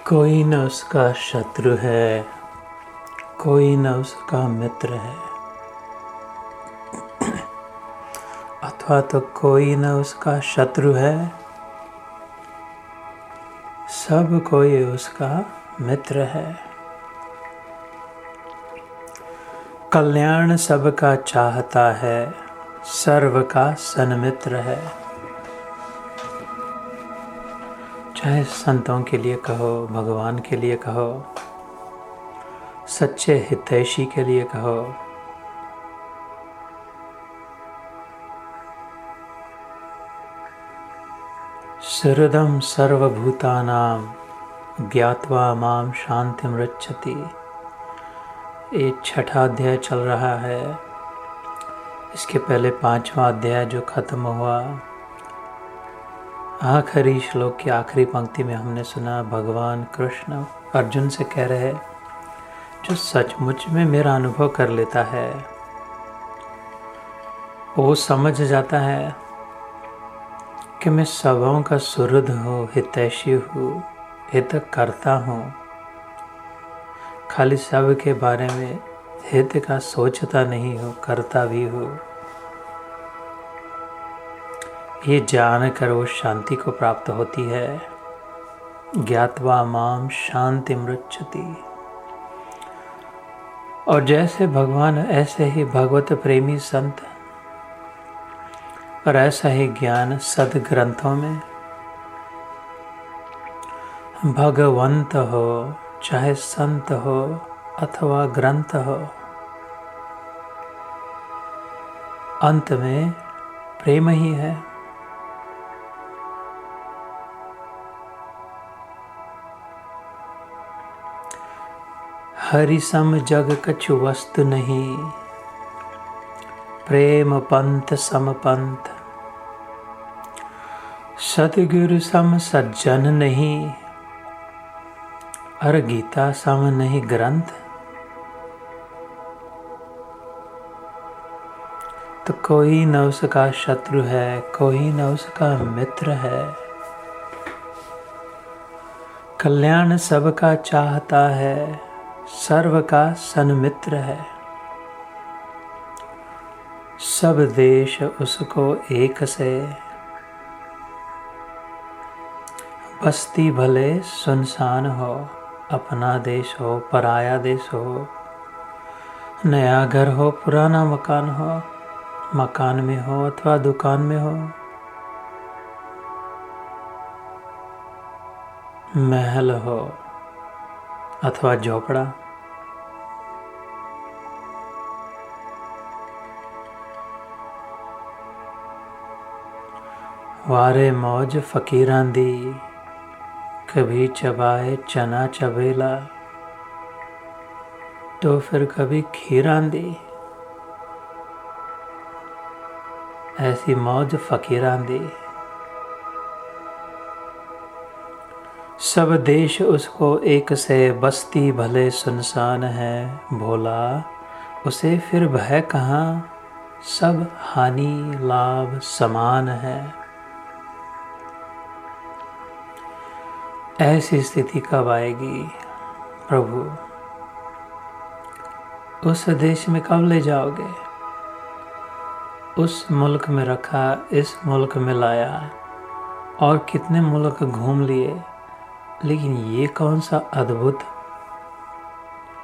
कोई न उसका शत्रु है, कोई न उसका मित्र है, अथवा तो कोई न उसका शत्रु है, सब कोई उसका मित्र है। कल्याण सबका चाहता है, सर्व का सन्मित्र है। चाहे संतों के लिए कहो, भगवान के लिए कहो, सच्चे हितैषी के लिए कहो, सुहृदं सर्वभूतानां ज्ञात्वा मां शान्तिमृच्छति। ये छठा अध्याय चल रहा है। इसके पहले पांचवा अध्याय जो खत्म हुआ, आखिरी श्लोक की आखिरी पंक्ति में हमने सुना भगवान कृष्ण अर्जुन से कह रहे, जो सचमुच में मेरा अनुभव कर लेता है वो समझ जाता है कि मैं सबों का सुहृद हूँ, हितैषी हूँ, हित करता हूँ। खाली सब के बारे में हित का सोचता नहीं हूँ, करता भी हूँ। ये जानकर वो शांति को प्राप्त होती है। ज्ञात्वा माम शांति मृच्छति। और जैसे भगवान ऐसे ही भगवत प्रेमी संत और ऐसा ही ज्ञान सदग्रंथों में भगवंत हो, चाहे संत हो अथवा ग्रंथ हो, अंत में प्रेम ही है। हरि सम जग कछु वस्तु नहीं, प्रेम पंथ सम पंथ। सतगुरु सम सज्जन नहीं, और गीता सम नहीं ग्रंथ। तो कोई न उसका शत्रु है, कोई न उसका मित्र है। कल्याण सबका चाहता है, सर्व का सन्मित्र है। सब देश उसको एक से, बस्ती भले सुनसान हो। अपना देश हो, पराया देश हो, नया घर हो, पुराना मकान हो, मकान में हो अथवा दुकान में हो, महल हो अथवा झोपड़ा, वारे मौज फकीरां दी, कभी चबाए चना चबेला, तो फिर कभी खीरां दी। ऐसी मौज फकीरां दी। सब देश उसको एक से, बस्ती भले सुनसान है। भोला उसे फिर भय कहाँ, सब हानि लाभ समान है। ऐसी स्थिति कब आएगी प्रभु? उस देश में कब ले जाओगे? उस मुल्क में रखा, इस मुल्क में लाया, और कितने मुल्क घूम लिए, लेकिन ये कौन सा अद्भुत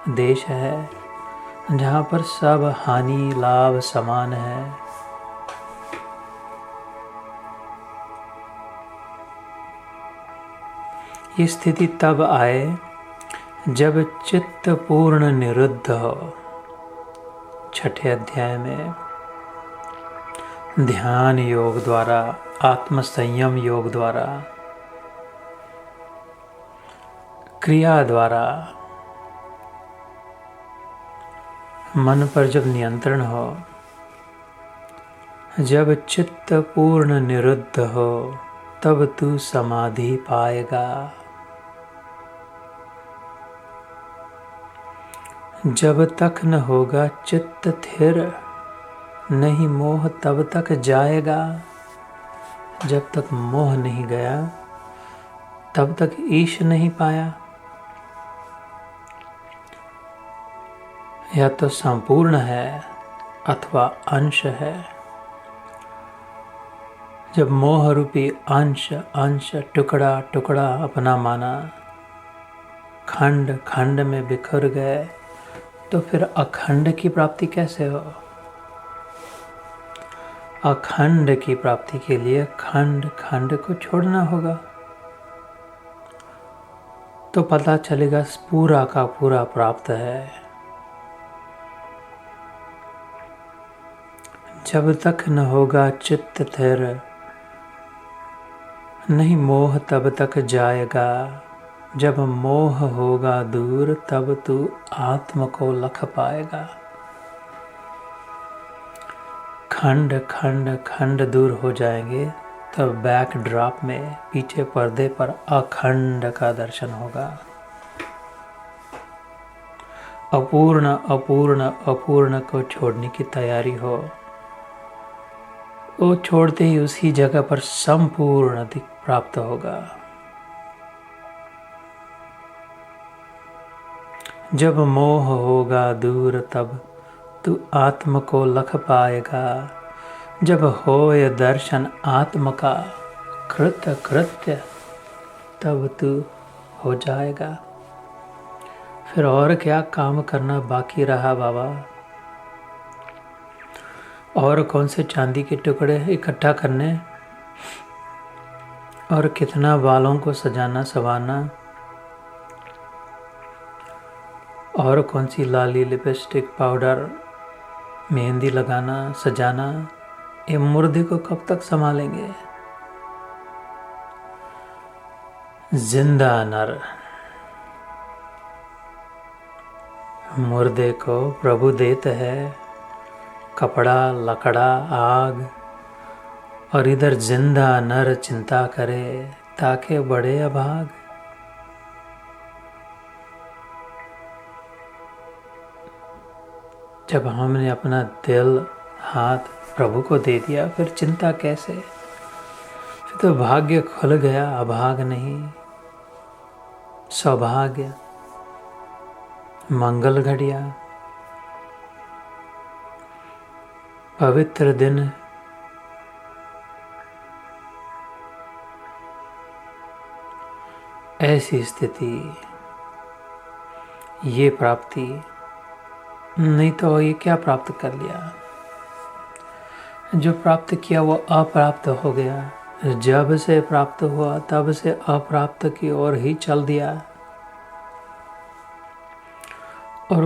देश है जहाँ पर सब हानि लाभ समान है। ये स्थिति तब आए जब चित्त पूर्ण निरुद्ध हो। छठे अध्याय में ध्यान योग द्वारा, आत्म संयम योग द्वारा, क्रिया द्वारा मन पर जब नियंत्रण हो, जब चित्त पूर्ण निरुद्ध हो, तब तू समाधि पाएगा। जब तक न होगा चित्त स्थिर, नहीं मोह तब तक जाएगा। जब तक मोह नहीं गया, तब तक ईश नहीं पाया। या तो संपूर्ण है अथवा अंश है। जब मोह रूपी अंश अंश टुकड़ा टुकड़ा अपना माना, खंड खंड में बिखर गए, तो फिर अखंड की प्राप्ति कैसे हो? अखंड की प्राप्ति के लिए खंड खंड को छोड़ना होगा, तो पता चलेगा पूरा का पूरा प्राप्त है। जब तक न होगा चित्त स्थिर, नहीं मोह तब तक जाएगा। जब मोह होगा दूर, तब तू आत्म को लख पाएगा। खंड खंड खंड दूर हो जाएंगे, तब बैक ड्रॉप में पीछे पर्दे पर अखंड का दर्शन होगा। अपूर्ण अपूर्ण अपूर्ण को छोड़ने की तैयारी हो, वो छोड़ते ही उसी जगह पर संपूर्ण प्राप्त होगा। जब मोह होगा दूर, तब तू आत्म को लख पाएगा। जब होए दर्शन आत्म का कृत्य कृत्य, तब तू हो जाएगा। फिर और क्या काम करना बाकी रहा बाबा? और कौन से चांदी के टुकड़े इकट्ठा करने, और कितना बालों को सजाना संवारना, और कौन सी लाली लिपस्टिक पाउडर मेहंदी लगाना सजाना, ये मुर्दे को कब तक संभालेंगे? जिंदा नर मुर्दे को प्रभु देते है कपड़ा लकड़ा आग, और इधर जिंदा नर चिंता करे ताके बड़े अभाग। जब हमने अपना दिल हाथ प्रभु को दे दिया, फिर चिंता कैसे? फिर तो भाग्य खुल गया, अभाग नहीं। सौभाग्य मंगल घड़िया पवित्र दिन, ऐसी स्थिति, ये प्राप्ति। नहीं तो ये क्या प्राप्त कर लिया? जो प्राप्त किया वो अप्राप्त हो गया। जब से प्राप्त हुआ तब से अप्राप्त की ओर ही चल दिया, और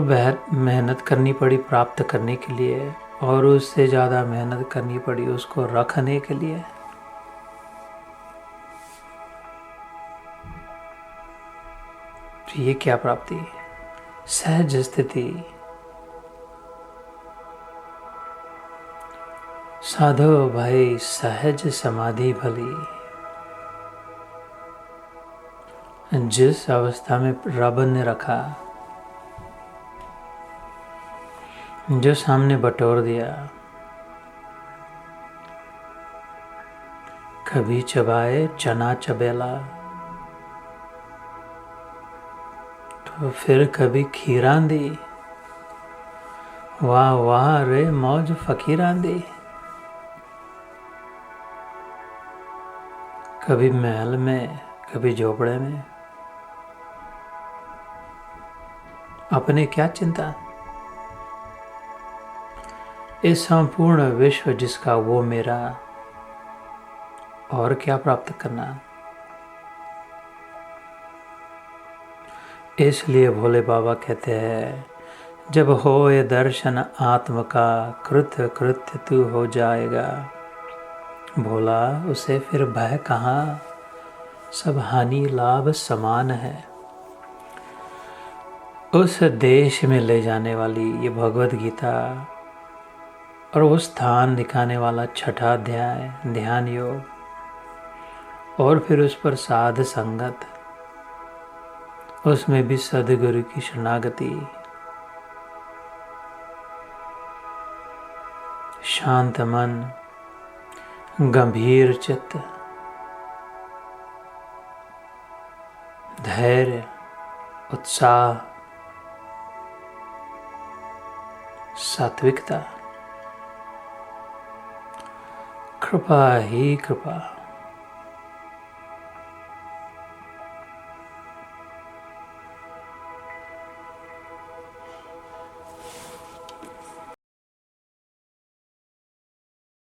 मेहनत करनी पड़ी प्राप्त करने के लिए, और उससे ज़्यादा मेहनत करनी पड़ी उसको रखने के लिए। तो ये क्या प्राप्ति? सहज स्थिति। साधो भाई सहज समाधि भली। जिस अवस्था में रब ने रखा, जो सामने बटोर दिया, कभी चबाए चना चबेला, तो फिर कभी खीरांदी। वाह वाह रे मौज फकीरांदी। कभी महल में कभी झोपड़े में, अपने क्या चिंता? इस संपूर्ण विश्व जिसका वो मेरा, और क्या प्राप्त करना? इसलिए भोले बाबा कहते हैं, जब होए दर्शन आत्म का कृत्य कृत्य तू हो जाएगा। भोला उसे फिर भय कहाँ, सब हानि लाभ समान है। उस देश में ले जाने वाली ये भगवत गीता, और वो स्थान दिखाने वाला छठा अध्याय ध्यान योग, और फिर उस पर साध संगत, उसमें भी सदगुरु की शरणागति, शांत मन, गंभीर चित्त, धैर्य, उत्साह, सात्विकता, कृपा ही कृपा।